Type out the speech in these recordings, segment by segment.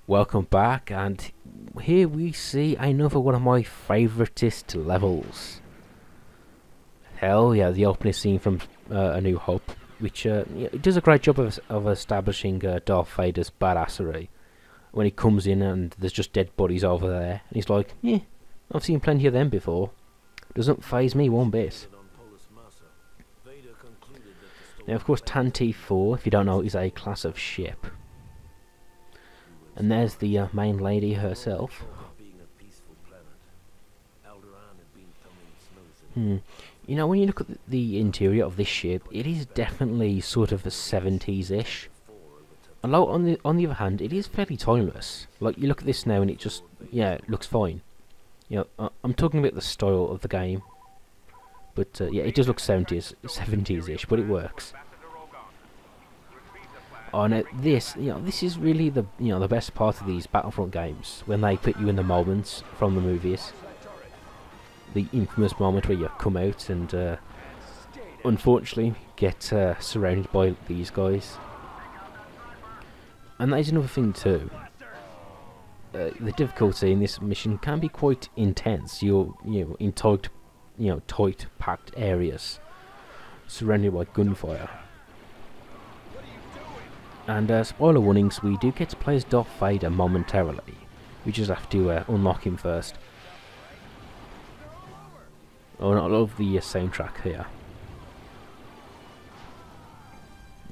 Welcome back, and here we see another one of my favouriteest levels. Hell yeah, the opening scene from A New Hope, which yeah, it does a great job of establishing Darth Vader's badassery. When he comes in and there's just dead bodies over there, and he's like, yeah, I've seen plenty of them before. Doesn't faze me one bit. Now, of course, Tantive 4, if you don't know, is a class of ship. And there's the main lady herself. You know, when you look at the interior of this ship, it is definitely sort of a 70s-ish. Although on the other hand, it is fairly timeless. Like, you look at this now and it just, yeah, it looks fine. You know, I'm talking about the style of the game. But yeah, it does look 70s-ish, but it works. Oh no, this is really the best part of these Battlefront games, when they put you in the moments from the movies. The infamous moment where you come out and unfortunately get surrounded by these guys. And that is another thing too. The difficulty in this mission can be quite intense. You're in tight packed areas, surrounded by gunfire. And spoiler warnings, we do get to play as Darth Vader momentarily. We just have to unlock him first. Oh, I love the soundtrack here.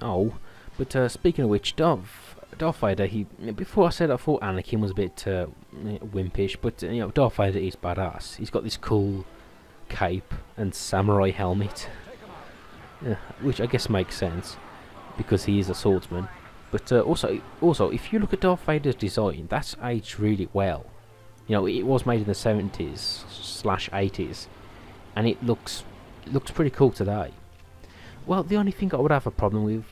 Oh, but speaking of which, Darth Vader, before I said I thought Anakin was a bit wimpish, but Darth Vader is badass. He's got this cool cape and samurai helmet, which I guess makes sense because he is a swordsman. But also, if you look at Darth Vader's design, that's aged really well. You know, it was made in the 70s/80s, and it looks pretty cool today. Well, the only thing I would have a problem with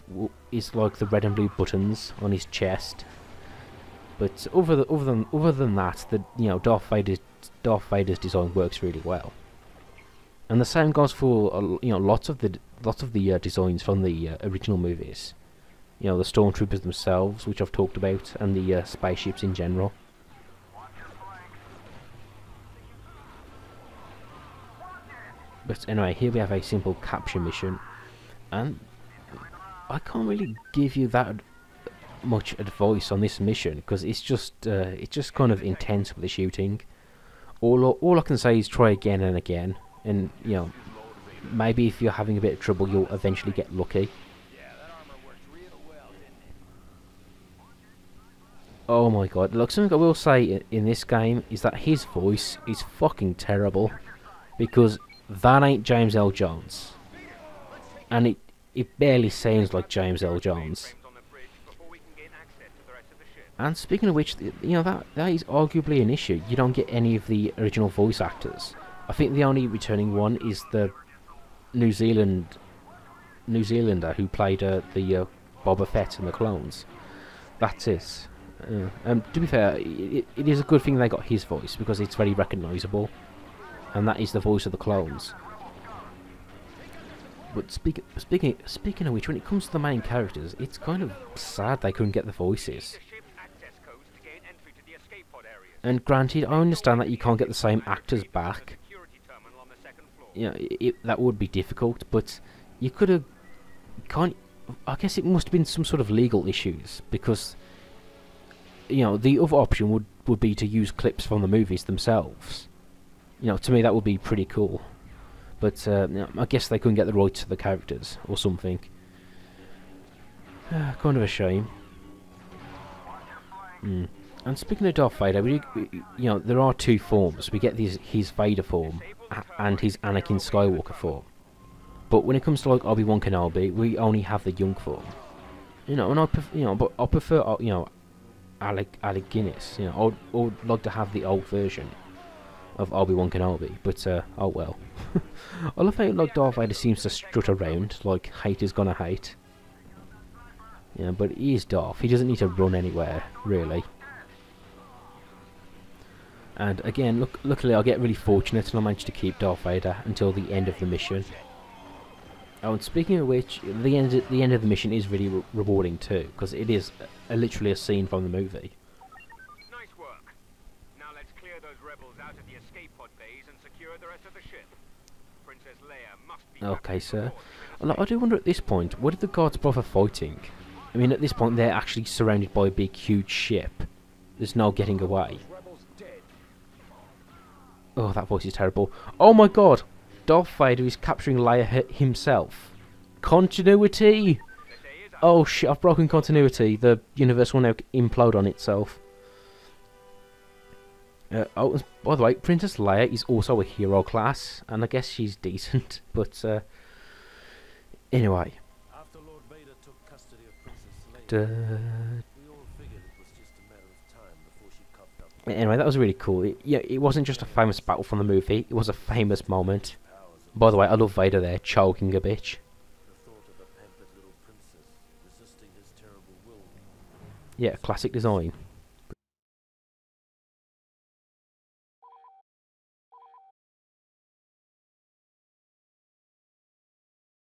is like the red and blue buttons on his chest. But other than that, Darth Vader's design works really well. And the same goes for lots of the designs from the original movies. You know, the stormtroopers themselves, which I've talked about, and the spaceships in general. But anyway, here we have a simple capture mission, and I can't really give you that much advice on this mission because it's just kind of intense with the shooting. All I can say is try again and again, and maybe if you're having a bit of trouble, you'll eventually get lucky. Oh my god, look, something I will say in this game is that his voice is fucking terrible, because that ain't James L. Jones. And it barely sounds like James L. Jones. And speaking of which, that is arguably an issue. You don't get any of the original voice actors. I think the only returning one is the New Zealander who played the Boba Fett and the clones. That's it. To be fair, it is a good thing they got his voice because it's very recognisable, and that is the voice of the clones. But speaking of which, when it comes to the main characters, it's kind of sad they couldn't get the voices. And granted, I understand that you can't get the same actors back. That would be difficult, but you could have. I guess it must have been some sort of legal issues because. The other option would be to use clips from the movies themselves. To me that would be pretty cool. But I guess they couldn't get the rights to the characters or something. Kind of a shame. And speaking of Darth Vader, there are two forms. We get his Vader form and his Anakin Skywalker form. But when it comes to like Obi-Wan Kenobi, we only have the young form. And but I prefer Alec Guinness. I would like to have the old version of Obi-Wan Kenobi, but oh well. I love how like Darth Vader seems to strut around like haters gonna hate. But he is Darth. He doesn't need to run anywhere, really. And again, luckily I get really fortunate and I managed to keep Darth Vader until the end of the mission. Oh, and speaking of which, the end of the mission is really rewarding too, because it is literally a scene from the movie. Okay, sir. Well, I do wonder at this point, what did the guards bother fighting? I mean, at this point, they're actually surrounded by a big, huge ship. There's no getting away. Oh, that voice is terrible. Oh my god! Darth Vader is capturing Leia himself. Continuity! Oh shit, I've broken continuity. The universe will now implode on itself. Oh, by the way, Princess Leia is also a hero class, and I guess she's decent, but anyway. After Lord Vader took custody of Princess Leia, we all figured it was just a matter of time before she coughed up. Anyway, that was really cool. It wasn't just a famous battle from the movie, it was a famous moment. By the way, I love Vader there, choking a bitch. The thought of a pampered little princess resisting his terrible will. Yeah, classic design.